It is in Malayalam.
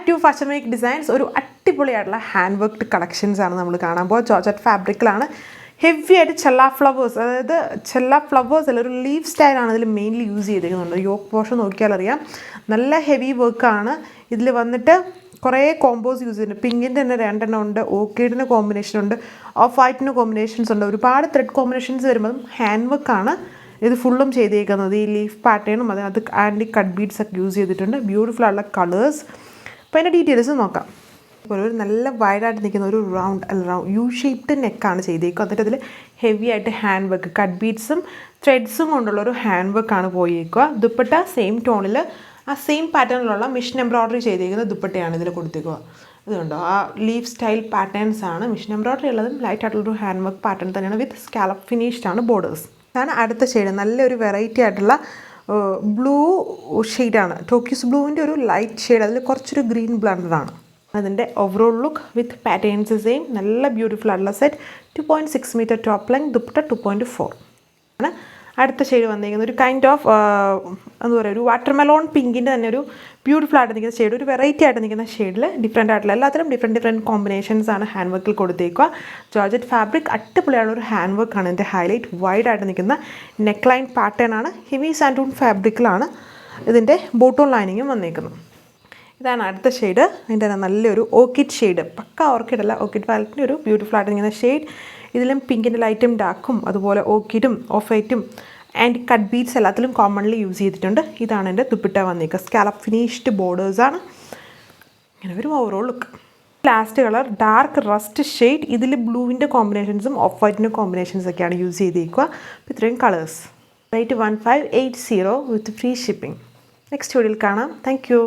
ടു ഫാഷൻ മേക്ക് ഡിസൈൻസ് ഒരു അടിപൊളിയായിട്ടുള്ള ഹാൻഡ് വർക്ക്ഡ് കളക്ഷൻസ് ആണ് നമ്മൾ കാണാൻ പോകുക. ജോർജറ്റ് ഫാബ്രിക്കിലാണ് ഹെവി ആയിട്ട് ചെല്ല ഫ്ലവേഴ്സ്, അതായത് ചെല്ല ഫ്ലവേഴ്സ് അല്ല, ഒരു ലീഫ് സ്റ്റൈലാണ് ഇതിൽ മെയിൻലി യൂസ് ചെയ്തിരിക്കുന്നുണ്ട്. യോക്ക് പോർഷൻ നോക്കിയാൽ അറിയാം, നല്ല ഹെവി വർക്കാണ്. ഇതിൽ വന്നിട്ട് കുറേ കോമ്പോസ് യൂസ് ചെയ്യുന്നുണ്ട്. പിങ്കിൻ്റെ തന്നെ 2 എണ്ണം ഉണ്ട്, ഓർക്കിഡിന് കോമ്പിനേഷൻ ഉണ്ട്, ഓഫ് വൈറ്റിന് കോമ്പിനേഷൻസ് ഉണ്ട്. ഒരുപാട് ത്രെഡ് കോമ്പിനേഷൻസ് വരുമ്പം ഹാൻഡ് വർക്കാണ് ഇത് ഫുള്ളും ചെയ്തേക്കുന്നത്. ഈ ലീഫ് പാറ്റേണും അതിനകത്ത് ആൻറ്റി കട്ട് ബീഡ്സ് ഒക്കെ യൂസ് ചെയ്തിട്ടുണ്ട്. ബ്യൂട്ടിഫുൾ ആയിട്ടുള്ള കളേഴ്സ്. അപ്പോൾ അതിൻ്റെ ഡീറ്റെയിൽസ് നോക്കാം. ഒരു നല്ല വൈഡായിട്ട് നിൽക്കുന്ന ഒരു റൗണ്ട് യു ഷേപ്ഡ് നെക്കാണ് ചെയ്തേക്കുക. എന്നിട്ട് അതിൽ ഹെവി ആയിട്ട് ഹാൻഡ് വർക്ക് കട്ട് ബീഡ്സും ത്രെഡ്സും കൊണ്ടുള്ള ഒരു ഹാൻഡ് വർക്കാണ് പോയേക്കുക. ദുപ്പട്ട സെയിം ടോണിൽ ആ സെയിം പാറ്റേണിലുള്ള മിഷൻ എംബ്രോയ്ഡറി ചെയ്തേക്കുന്ന ദുപ്പട്ടയാണ് ഇതിൽ കൊടുത്തേക്കുക. ഇതുണ്ടോ, ആ ലീഫ് സ്റ്റൈൽ പാറ്റേൺസ് ആണ്. മിഷൻ എംബ്രോയ്ഡറി ഉള്ളതും ലൈറ്റ് ആയിട്ടുള്ളൊരു ഹാൻഡ് വർക്ക് പാറ്റേൺ തന്നെയാണ്. വിത്ത് സ്കാലപ്പ് ഫിനിഷ്ഡ് ആണ് ബോർഡേഴ്സ്. ഇതാണ് അടുത്ത ഷെയ്ഡ്. നല്ലൊരു വെറൈറ്റി ആയിട്ടുള്ള ബ്ലൂ ഷെയ്ഡാണ്. ടോക്കിയോസ് ബ്ലൂവിൻ്റെ ഒരു ലൈറ്റ് ഷെയ്ഡ്, അതിൽ കുറച്ചൊരു ഗ്രീൻ ബ്ലണ്ടറാണ്. അതിൻ്റെ overall look with patterns same. നല്ല ബ്യൂട്ടിഫുൾ ആയിട്ടുള്ള set. 2.6 meter top length, dupatta 2.4 ആണ്. അടുത്ത ഷെയ്ഡ് വന്നിരിക്കുന്നത് ഒരു കൈൻഡ് ഓഫ് എന്താ പറയുക, ഒരു വാട്ടർമെലോൺ പിങ്കിൻ്റെ തന്നെ ഒരു ബ്യൂട്ടിഫുൾ ആയിട്ട് നിൽക്കുന്ന ഷെയ്ഡ്, ഒരു വെറൈറ്റി ആയിട്ട് നിൽക്കുന്ന ഷെയ്ഡിൽ ഡിഫറെൻ്റ് ആയിട്ടുള്ള എല്ലാത്തിലും ഡിഫറെൻറ്റ് കോമ്പിനേഷൻസ് ആണ് ഹാൻഡ് വർക്കിൽ കൊടുത്തേക്കുക. ജോർജറ്റ് ഫാബ്രിക് അടിപൊളിയാണ്, ഒരു ഹാൻഡ് വർക്കാണ് ഇതിൻ്റെ ഹൈലൈറ്റ്. വൈഡ് ആയിട്ട് നിൽക്കുന്ന നെക്ക് ലൈൻ പാറ്റേൺ ആണ്. ഹെവി സാൻഡൂൺ ഫാബ്രിക്കിലാണ് ഇതിൻ്റെ ബോട്ടോൺ ലൈനിങ്ങും വന്നേക്കുന്നത്. ഇതാണ് അടുത്ത ഷെയ്ഡ്. അതിൻ്റെ നല്ലൊരു ഓർക്കിഡ് ഷെയ്ഡ്, പക്ക ഓർക്കിഡ് അല്ല, ഓർക്കിഡ് വാലറ്റിൻ്റെ ഒരു ബ്യൂട്ടിഫുൾ ആയിട്ട് നിൽക്കുന്ന ഷെയ്ഡ്. ഇതിലും പിങ്കിൻ്റെ ലൈറ്റും ഡാർക്കും അതുപോലെ ഓർക്കിഡും ഓഫ് വൈറ്റും ആൻഡ് കട്ട് ബീഡ്സ് എല്ലാത്തിലും കോമൺലി യൂസ് ചെയ്തിട്ടുണ്ട്. ഇതാണ് എൻ്റെ ദുപ്പട്ട വന്നേക്കുക. സ്കാലപ്പ് ഫിനിഷ്ഡ് ബോർഡേഴ്സാണ്. ഇങ്ങനെ ഒരു overall look. Last colour dark rust shade. ഇതിൽ ബ്ലൂവിൻ്റെ കോമ്പിനേഷൻസും ഓഫ് വൈറ്റിൻ്റെ കോമ്പിനേഷൻസ് ഒക്കെയാണ് യൂസ് ചെയ്തേക്കുക. അപ്പോൾ ഇത്രയും colours. Rate 1580 with free shipping. Next വീഡിയോയിൽ കാണാം. Thank U.